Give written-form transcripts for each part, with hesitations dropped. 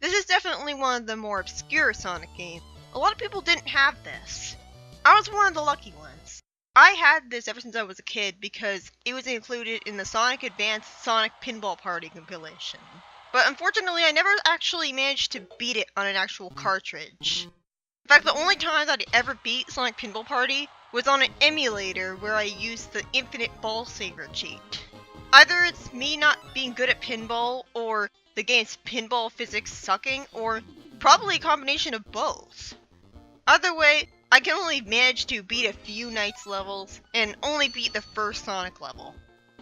This is definitely one of the more obscure Sonic games. A lot of people didn't have this. I was one of the lucky ones. I had this ever since I was a kid because it was included in the Sonic Advanced Sonic Pinball Party compilation. But unfortunately, I never actually managed to beat it on an actual cartridge. In fact, the only times I'd ever beat Sonic Pinball Party was on an emulator where I used the Infinite Ball Saver cheat. Either it's me not being good at pinball, or the game's pinball physics sucking, or probably a combination of both. Either way, I can only manage to beat a few Knights levels, and only beat the first Sonic level.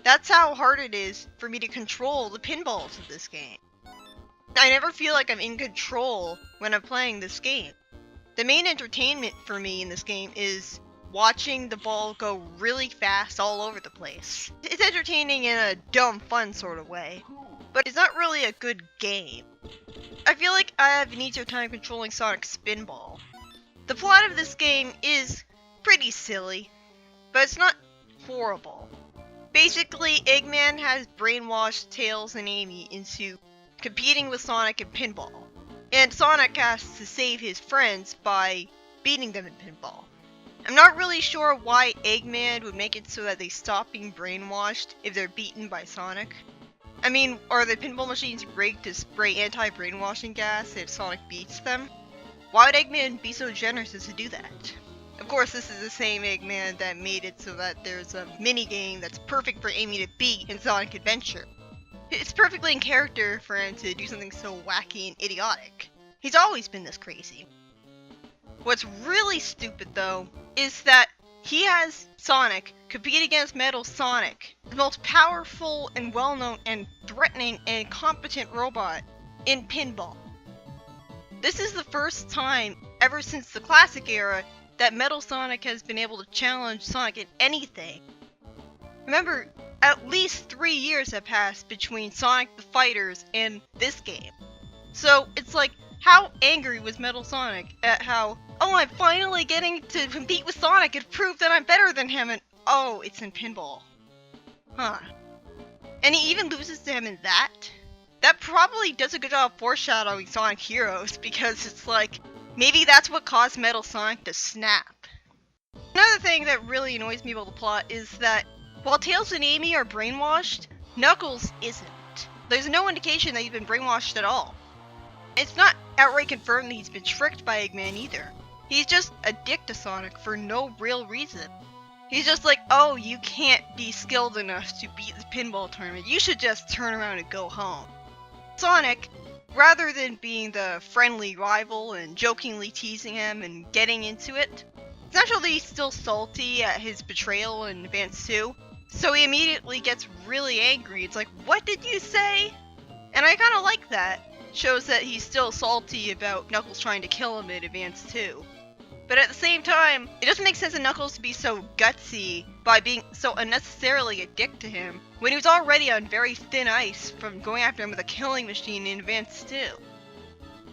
That's how hard it is for me to control the pinballs of this game. I never feel like I'm in control when I'm playing this game. The main entertainment for me in this game is watching the ball go really fast all over the place. It's entertaining in a dumb fun sort of way, but it's not really a good game. I feel like I have an easier time controlling Sonic Spinball. The plot of this game is pretty silly, but it's not horrible. Basically, Eggman has brainwashed Tails and Amy into competing with Sonic in pinball, and Sonic has to save his friends by beating them in pinball. I'm not really sure why Eggman would make it so that they stop being brainwashed if they're beaten by Sonic. I mean, are the pinball machines rigged to spray anti-brainwashing gas if Sonic beats them? Why would Eggman be so generous as to do that? Of course, this is the same Eggman that made it so that there's a minigame that's perfect for Amy to beat in Sonic Adventure. It's perfectly in character for him to do something so wacky and idiotic. He's always been this crazy. What's really stupid, though, is that he has Sonic compete against Metal Sonic, the most powerful and well-known and threatening and competent robot in pinball. This is the first time ever since the classic era that Metal Sonic has been able to challenge Sonic in anything. Remember, at least 3 years have passed between Sonic the Fighters and this game. So it's like, how angry was Metal Sonic at how, oh, I'm finally getting to compete with Sonic and prove that I'm better than him, and oh, it's in pinball. Huh. And he even loses to him in that? That probably does a good job of foreshadowing Sonic Heroes, because it's like, maybe that's what caused Metal Sonic to snap. Another thing that really annoys me about the plot is that, while Tails and Amy are brainwashed, Knuckles isn't. There's no indication that he's been brainwashed at all. It's not outright confirmed that he's been tricked by Eggman either. He's just a dick to Sonic for no real reason. He's just like, oh, you can't be skilled enough to beat the pinball tournament. You should just turn around and go home. Sonic, rather than being the friendly rival and jokingly teasing him and getting into it, he's actually still salty at his betrayal in Advance 2. So he immediately gets really angry. It's like, what did you say? And I kind of like that. Shows that he's still salty about Knuckles trying to kill him in Advance 2. But at the same time, it doesn't make sense for Knuckles to be so gutsy by being so unnecessarily a dick to him when he was already on very thin ice from going after him with a killing machine in Advance 2.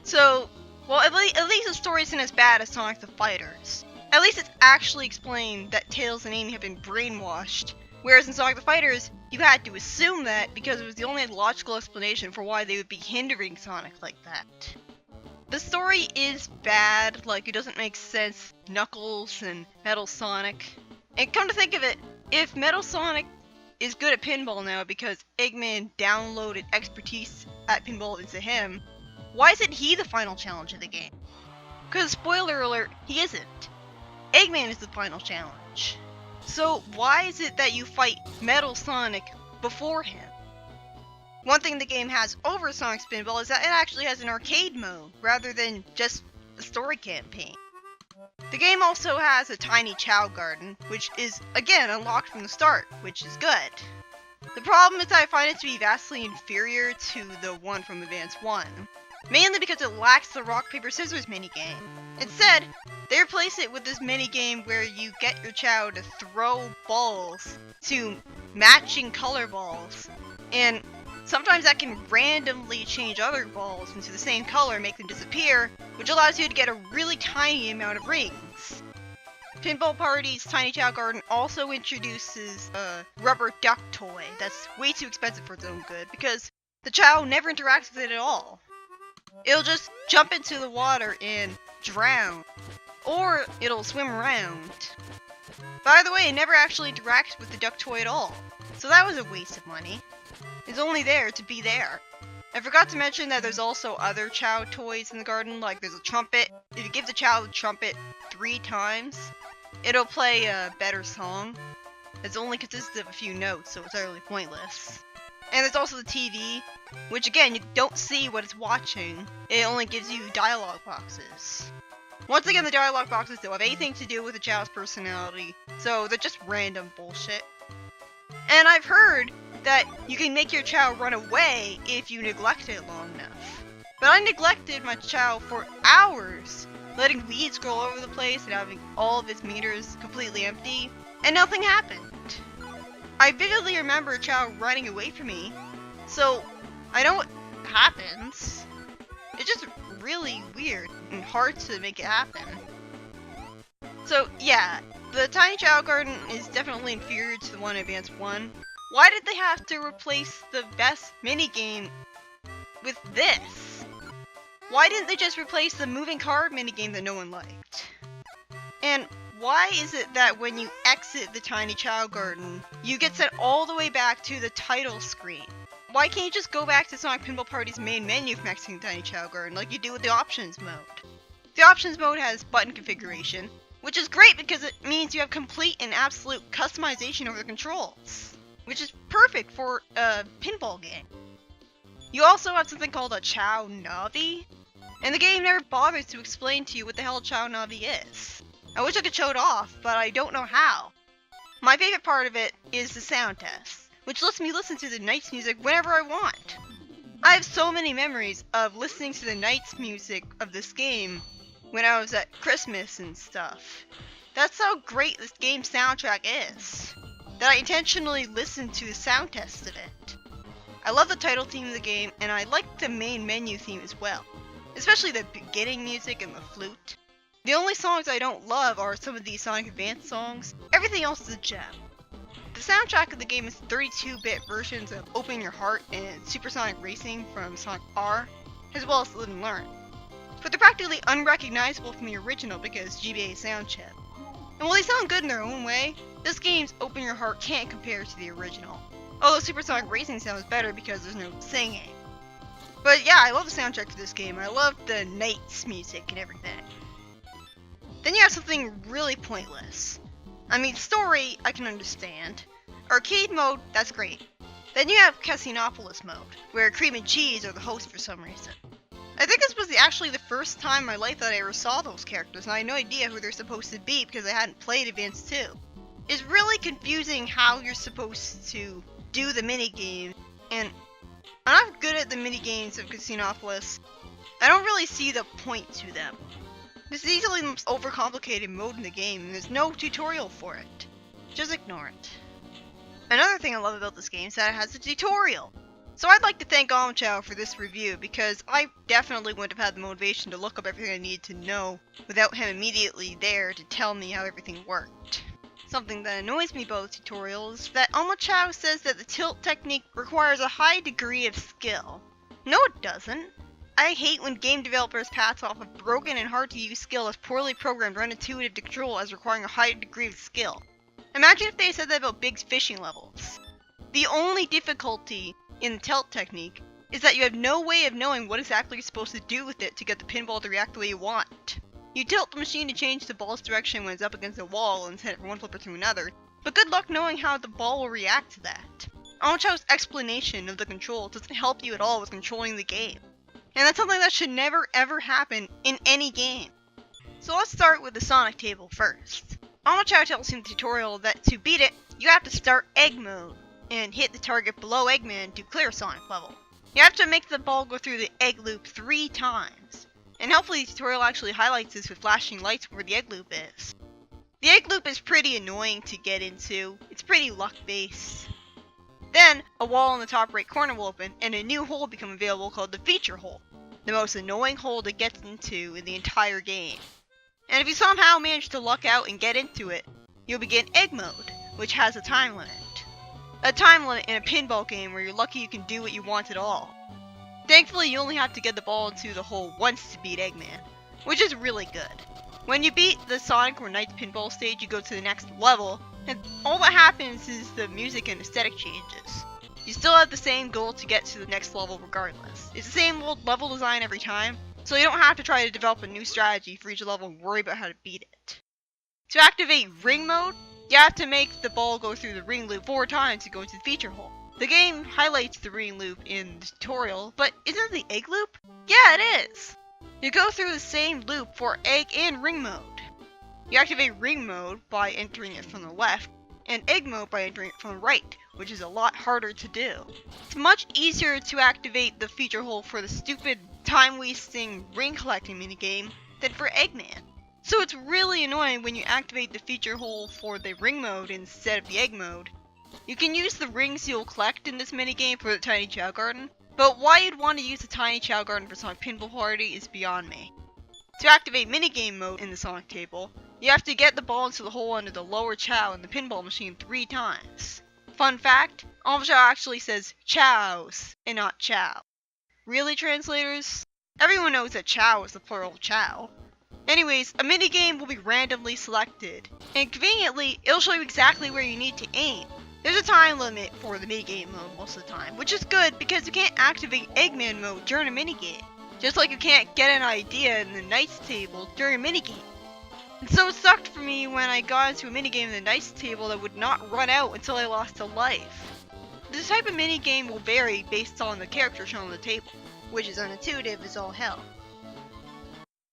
So, well, at least the story isn't as bad as Sonic the Fighters. At least it's actually explained that Tails and Amy have been brainwashed. Whereas in Sonic the Fighters, you had to assume that because it was the only logical explanation for why they would be hindering Sonic like that. The story is bad, like it doesn't make sense, Knuckles and Metal Sonic. And come to think of it, if Metal Sonic is good at pinball now because Eggman downloaded expertise at pinball into him, why isn't he the final challenge of the game? Because spoiler alert, he isn't. Eggman is the final challenge. So why is it that you fight Metal Sonic before him? One thing the game has over Sonic Spinball is that it actually has an arcade mode, rather than just a story campaign. The game also has a tiny Chow Garden, which is, again, unlocked from the start, which is good. The problem is that I find it to be vastly inferior to the one from Advance 1. Mainly because it lacks the rock, paper, scissors minigame. Instead, they replace it with this minigame where you get your Chow to throw balls to matching color balls, and sometimes that can randomly change other balls into the same color and make them disappear, which allows you to get a really tiny amount of rings. Pinball Party's Tiny Chow Garden also introduces a rubber duck toy that's way too expensive for its own good, because the Chow never interacts with it at all. It'll just jump into the water and drown. Or it'll swim around. By the way, it never actually interacts with the duck toy at all. So that was a waste of money. It's only there to be there. I forgot to mention that there's also other Chow toys in the garden, like there's a trumpet. If you give the Chow the trumpet 3 times, it'll play a better song. It's only consists of a few notes, so it's utterly pointless. And there's also the TV, which again, you don't see what it's watching. It only gives you dialogue boxes. Once again, the dialogue boxes don't have anything to do with the Chow's personality, so they're just random bullshit. And I've heard that you can make your Chow run away if you neglect it long enough. But I neglected my Chow for hours, letting weeds grow all over the place and having all of its meters completely empty, and nothing happened. I vividly remember a Chow running away from me, so I know what happens. It's just really weird and hard to make it happen. So yeah, the Tiny Chow Garden is definitely inferior to the one in Advance 1. Why did they have to replace the best minigame with this? Why didn't they just replace the moving card minigame that no one liked? And why is it that when you exit the Tiny Chow Garden, you get sent all the way back to the title screen? Why can't you just go back to Sonic Pinball Party's main menu from exiting the Tiny Chow Garden like you do with the Options mode? The Options mode has button configuration, which is great because it means you have complete and absolute customization over the controls, which is perfect for a pinball game. You also have something called a Chow Navi, and the game never bothers to explain to you what the hell Chow Navi is. I wish I could show it off, but I don't know how. My favorite part of it is the sound test, which lets me listen to the Nights music whenever I want. I have so many memories of listening to the Nights music of this game when I was at Christmas and stuff. That's how great this game's soundtrack is, that I intentionally listened to the sound test of it. I love the title theme of the game, and I like the main menu theme as well, especially the beginning music and the flute. The only songs I don't love are some of the Sonic Advance songs. Everything else is a gem. The soundtrack of the game is 32-bit versions of Open Your Heart and Supersonic Racing from Sonic R, as well as Live and Learn. But they're practically unrecognizable from the original because GBA sound chip. And while they sound good in their own way, this game's Open Your Heart can't compare to the original. Although Supersonic Racing sounds better because there's no singing. But yeah, I love the soundtrack to this game. I love the Nights music and everything. Then you have something really pointless. I mean, story, I can understand. Arcade mode, that's great. Then you have Casinopolis mode, where Cream and Cheese are the host for some reason. I think this was actually the first time in my life that I ever saw those characters, and I had no idea who they're supposed to be because I hadn't played Advance 2. It's really confusing how you're supposed to do the minigame, and I'm not good at the minigames of Casinopolis. I don't really see the point to them. This is easily the most overcomplicated mode in the game, and there's no tutorial for it. Just ignore it. Another thing I love about this game is that it has a tutorial. So I'd like to thank Chow for this review, because I definitely wouldn't have had the motivation to look up everything I needed to know without him immediately there to tell me how everything worked. Something that annoys me about the tutorial is that Chow says that the tilt technique requires a high degree of skill. No, it doesn't. I hate when game developers pass off a broken and hard to use skill as poorly programmed or unintuitive to control as requiring a high degree of skill. Imagine if they said that about big fishing levels. The only difficulty in the tilt technique is that you have no way of knowing what exactly you're supposed to do with it to get the pinball to react the way you want. You tilt the machine to change the ball's direction when it's up against a wall and send it from one flipper to another, but good luck knowing how the ball will react to that. Chow's explanation of the control doesn't help you at all with controlling the game. And that's something that should never ever happen in any game. So let's start with the Sonic table first. Chow tells you in the tutorial that to beat it, you have to start egg mode and hit the target below Eggman to clear Sonic level. You have to make the ball go through the egg loop 3 times. And hopefully the tutorial actually highlights this with flashing lights where the egg loop is. The egg loop is pretty annoying to get into. It's pretty luck based. Then, a wall in the top right corner will open, and a new hole will become available called the feature hole, the most annoying hole to get into in the entire game. And if you somehow manage to luck out and get into it, you'll begin egg mode, which has a time limit. A time limit in a pinball game where you're lucky you can do what you want at all. Thankfully, you only have to get the ball into the hole once to beat Eggman, which is really good. When you beat the Sonic or Knights Pinball stage, you go to the next level, and all that happens is the music and aesthetic changes. You still have the same goal to get to the next level regardless. It's the same old level design every time, so you don't have to try to develop a new strategy for each level and worry about how to beat it. To activate ring mode, you have to make the ball go through the ring loop 4 times to go into the feature hole. The game highlights the ring loop in the tutorial, but isn't it the egg loop? Yeah, it is! You go through the same loop for egg and ring mode. You activate ring mode by entering it from the left, and egg mode by entering it from the right, which is a lot harder to do. It's much easier to activate the feature hole for the stupid, time-wasting ring collecting minigame than for Eggman. So it's really annoying when you activate the feature hole for the ring mode instead of the egg mode. You can use the rings you'll collect in this minigame for the Tiny Chow Garden, but why you'd want to use the Tiny Chow Garden for Sonic Pinball Party is beyond me. To activate minigame mode in the Sonic table, you have to get the ball into the hole under the lower chow in the pinball machine 3 times. Fun fact, all chow actually says chows and not chow. Really, translators? Everyone knows that chow is the plural chow. Anyways, a minigame will be randomly selected, and conveniently, it'll show you exactly where you need to aim. There's a time limit for the minigame mode most of the time, which is good because you can't activate Eggman mode during a minigame. Just like you can't get an idea in the Knights table during a minigame. And so it sucked for me when I got into a minigame in the Knights table that would not run out until I lost a life. This type of minigame will vary based on the character shown on the table, which is unintuitive as all hell.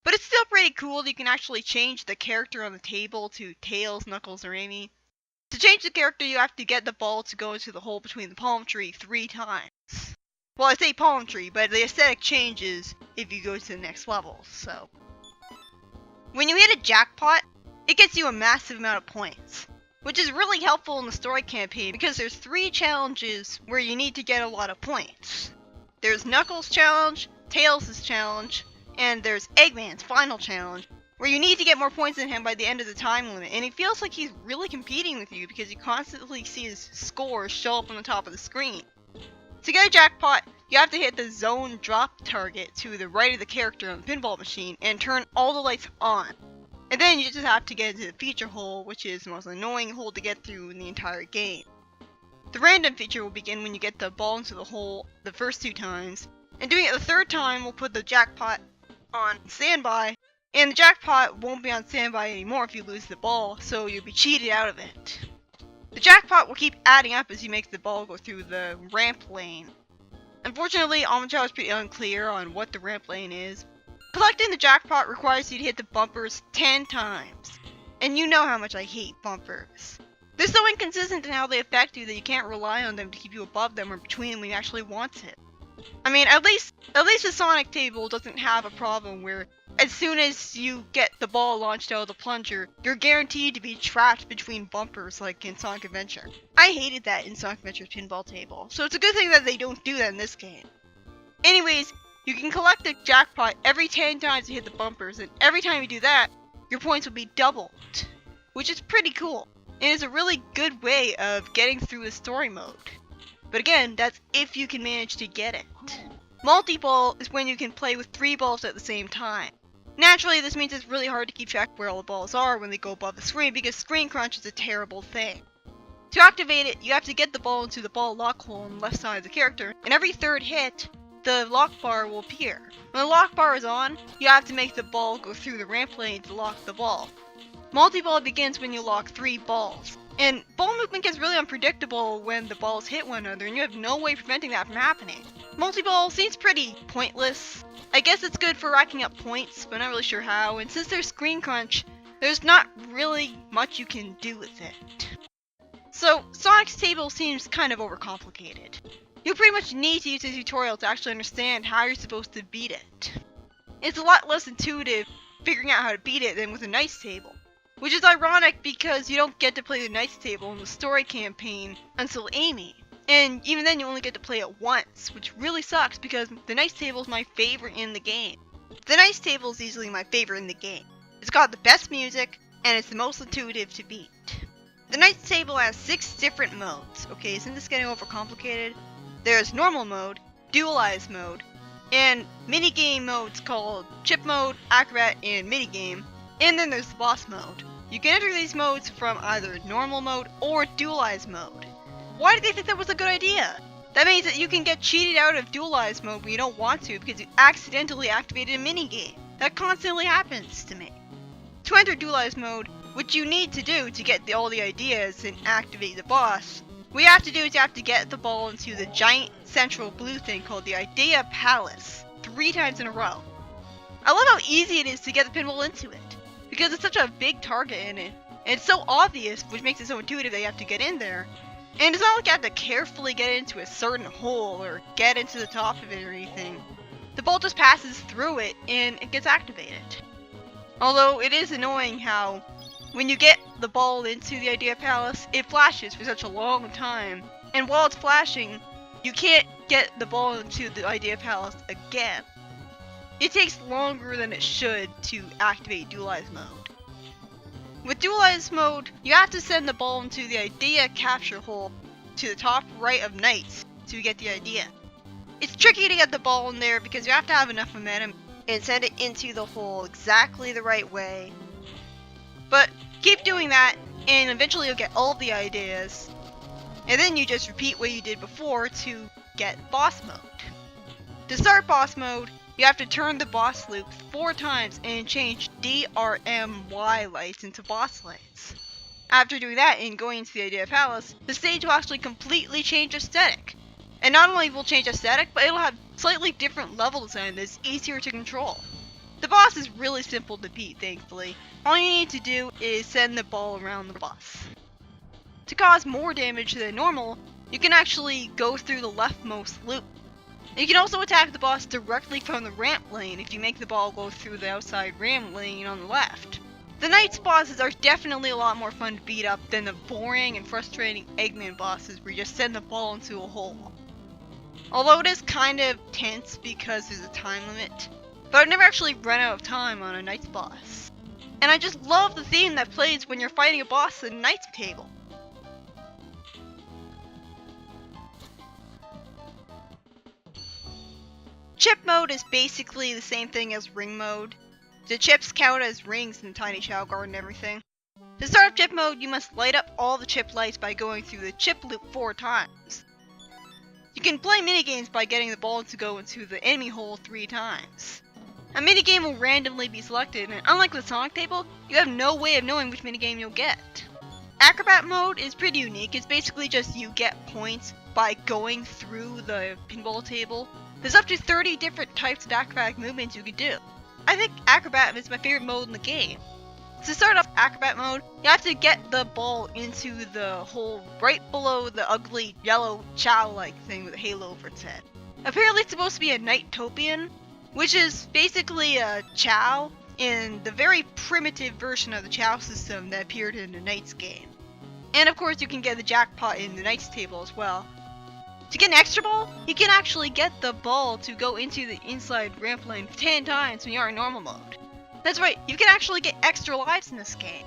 But it's still pretty cool that you can actually change the character on the table to Tails, Knuckles, or Amy. To change the character, you have to get the ball to go into the hole between the palm tree 3 times. Well, I say palm tree, but the aesthetic changes if you go to the next level, so. When you hit a jackpot, it gets you a massive amount of points, which is really helpful in the story campaign because there's 3 challenges where you need to get a lot of points. There's Knuckles' challenge, Tails' challenge, and there's Eggman's final challenge, where you need to get more points than him by the end of the time limit, and it feels like he's really competing with you because you constantly see his scores show up on the top of the screen. To get a jackpot, you have to hit the zone drop target to the right of the character on the pinball machine and turn all the lights on. And then you just have to get into the feature hole, which is the most annoying hole to get through in the entire game. The random feature will begin when you get the ball into the hole the first 2 times, and doing it the 3rd time will put the jackpot on standby, and the jackpot won't be on standby anymore if you lose the ball, so you'll be cheated out of it. The jackpot will keep adding up as you make the ball go through the ramp lane. Unfortunately, Amachao is pretty unclear on what the ramp lane is. Collecting the jackpot requires you to hit the bumpers 10 times, and you know how much I hate bumpers. They're so inconsistent in how they affect you that you can't rely on them to keep you above them or between them when you actually want it. I mean, at least the Sonic table doesn't have a problem where as soon as you get the ball launched out of the plunger, you're guaranteed to be trapped between bumpers like in Sonic Adventure. I hated that in Sonic Adventure's pinball table, so it's a good thing that they don't do that in this game. Anyways, you can collect the jackpot every 10 times you hit the bumpers, and every time you do that, your points will be doubled, which is pretty cool, and it's a really good way of getting through the story mode. But again, that's if you can manage to get it. Multi-ball is when you can play with 3 balls at the same time. Naturally, this means it's really hard to keep track of where all the balls are when they go above the screen because screen crunch is a terrible thing. To activate it, you have to get the ball into the ball lock hole on the left side of the character, and every 3rd hit, the lock bar will appear. When the lock bar is on, you have to make the ball go through the ramp lane to lock the ball. Multi-ball begins when you lock 3 balls. And ball movement gets really unpredictable when the balls hit one another, and you have no way preventing that from happening. Multi-ball seems pretty pointless. I guess it's good for racking up points, but not really sure how, and since there's screen crunch, there's not really much you can do with it. So, Sonic's table seems kind of overcomplicated. You pretty much need to use a tutorial to actually understand how you're supposed to beat it. It's a lot less intuitive figuring out how to beat it than with a Knights table. Which is ironic because you don't get to play the Knights table in the story campaign until Amy. And even then you only get to play it once, which really sucks because the Knights table is my favorite in the game. The Knights table is easily my favorite in the game. It's got the best music, and it's the most intuitive to beat. The Knights table has 6 different modes. Okay, isn't this getting overcomplicated? There's normal mode, dualized mode, and minigame modes called chip mode, acrobat, and minigame. And then there's the boss mode. You can enter these modes from either normal mode or dualized mode. Why did they think that was a good idea? That means that you can get cheated out of dualized mode when you don't want to because you accidentally activated a minigame. That constantly happens to me. To enter dualized mode, what you need to do to get all the ideas and activate the boss, what you have to do is you have to get the ball into the giant central blue thing called the Idea Palace 3 times in a row. I love how easy it is to get the pinball into it, because it's such a big target in it, and it's so obvious, which makes it so intuitive that you have to get in there. And it's not like you have to carefully get into a certain hole or get into the top of it or anything. The ball just passes through it and it gets activated. Although it is annoying how when you get the ball into the Idea Palace, it flashes for such a long time. And while it's flashing, you can't get the ball into the Idea Palace again. It takes longer than it should to activate dualized mode. With dualized mode, you have to send the ball into the idea capture hole to the top right of Knights to get the idea. It's tricky to get the ball in there because you have to have enough momentum and send it into the hole exactly the right way. But keep doing that and eventually you'll get all of the ideas. And then you just repeat what you did before to get boss mode. To start boss mode, you have to turn the boss loop 4 times and change DRMY lights into boss lights. After doing that and going into the Idea Palace, the stage will actually completely change aesthetic. And not only will it change aesthetic, but it'll have slightly different level design that's easier to control. The boss is really simple to beat, thankfully. All you need to do is send the ball around the boss. To cause more damage than normal, you can actually go through the leftmost loop. You can also attack the boss directly from the ramp lane if you make the ball go through the outside ramp lane on the left. The Knights bosses are definitely a lot more fun to beat up than the boring and frustrating Eggman bosses where you just send the ball into a hole. Although it is kind of tense because there's a time limit, but I've never actually run out of time on a Knights boss. And I just love the theme that plays when you're fighting a boss at a Knights table. Chip mode is basically the same thing as ring mode. The chips count as rings in Tiny Chow Garden and everything. To start up chip mode, you must light up all the chip lights by going through the chip loop 4 times. You can play minigames by getting the ball to go into the enemy hole 3 times. A minigame will randomly be selected, and unlike the Sonic table, you have no way of knowing which minigame you'll get. Acrobat mode is pretty unique. It's basically just you get points by going through the pinball table. There's up to 30 different types of acrobatic movements you can do. I think Acrobat is my favorite mode in the game. To start off Acrobat mode, you have to get the ball into the hole right below the ugly yellow Chow-like thing with a halo over its head. Apparently it's supposed to be a Knight-topian, which is basically a Chow in the very primitive version of the Chow system that appeared in the Knights game. And of course you can get the jackpot in the Knights table as well. To get an extra ball, you can actually get the ball to go into the inside ramp lane 10 times when you are in normal mode. That's right, you can actually get extra lives in this game.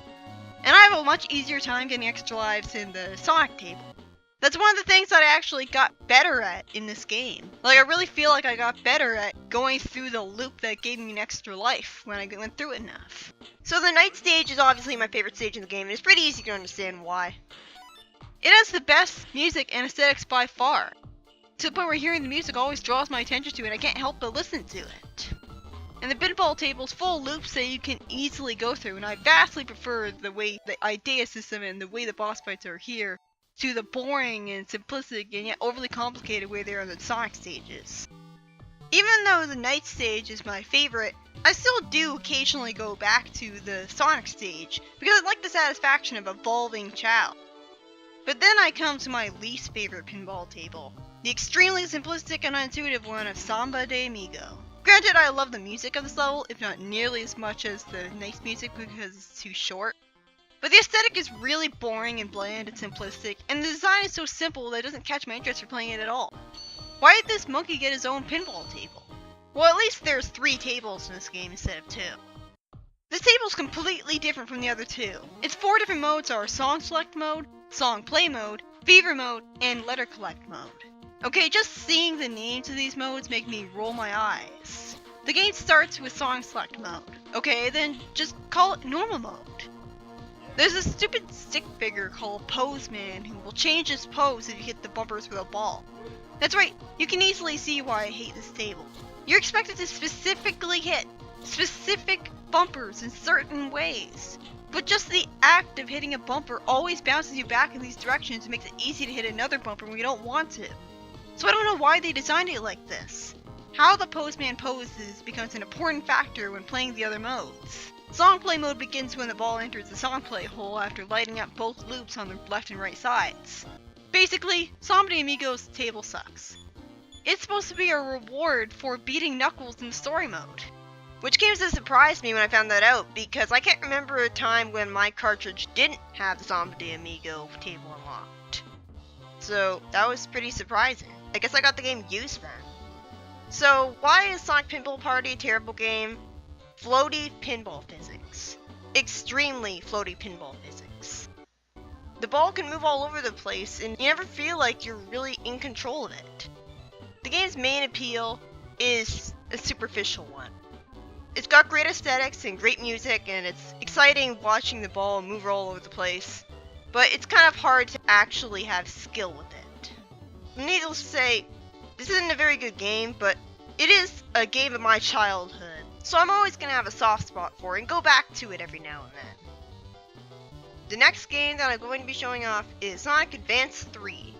And I have a much easier time getting extra lives in the Sonic table. That's one of the things that I actually got better at in this game. Like, I really feel like I got better at going through the loop that gave me an extra life when I went through it enough. So the Night stage is obviously my favorite stage in the game, and it's pretty easy to understand why. It has the best music and aesthetics by far, to the point where hearing the music always draws my attention to it and I can't help but listen to it. And the pinball table is full of loops that you can easily go through, and I vastly prefer the way the idea system and the way the boss fights are here to the boring and simplistic and yet overly complicated way they are on the Sonic stages. Even though the Night stage is my favorite, I still do occasionally go back to the Sonic stage because I like the satisfaction of evolving Chow. But then I come to my least favorite pinball table, the extremely simplistic and unintuitive one of Samba de Amigo. Granted, I love the music of this level, if not nearly as much as the Nice music because it's too short. But the aesthetic is really boring and bland and simplistic, and the design is so simple that it doesn't catch my interest for playing it at all. Why did this monkey get his own pinball table? Well, at least there's 3 tables in this game instead of 2. This table is completely different from the other 2. Its 4 different modes are Song Select mode, Song Play mode, Fever mode, and Letter Collect mode. Okay, just seeing the names of these modes make me roll my eyes. The game starts with song select mode. Okay, then just call it normal mode. There's a stupid stick figure called Pose Man who will change his pose if you hit the bumpers with a ball. That's right, you can easily see why I hate this table. You're expected to specifically hit specific bumpers in certain ways. But just the act of hitting a bumper always bounces you back in these directions and makes it easy to hit another bumper when you don't want to. So I don't know why they designed it like this. How the Postman poses becomes an important factor when playing the other modes. Song play mode begins when the ball enters the song play hole after lighting up both loops on the left and right sides. Basically, Samba de Amigos table sucks. It's supposed to be a reward for beating Knuckles in story mode. Which came as a surprise to me when I found that out, because I can't remember a time when my cartridge didn't have the Samba de Amigo table unlocked. So that was pretty surprising. I guess I got the game used then. So why is Sonic Pinball Party a terrible game? Floaty pinball physics. Extremely floaty pinball physics. The ball can move all over the place and you never feel like you're really in control of it. The game's main appeal is a superficial one. It's got great aesthetics and great music, and it's exciting watching the ball move all over the place, but it's kind of hard to actually have skill with it. Needless to say, this isn't a very good game, but it is a game of my childhood, so I'm always going to have a soft spot for it and go back to it every now and then. The next game that I'm going to be showing off is Sonic Advance 3.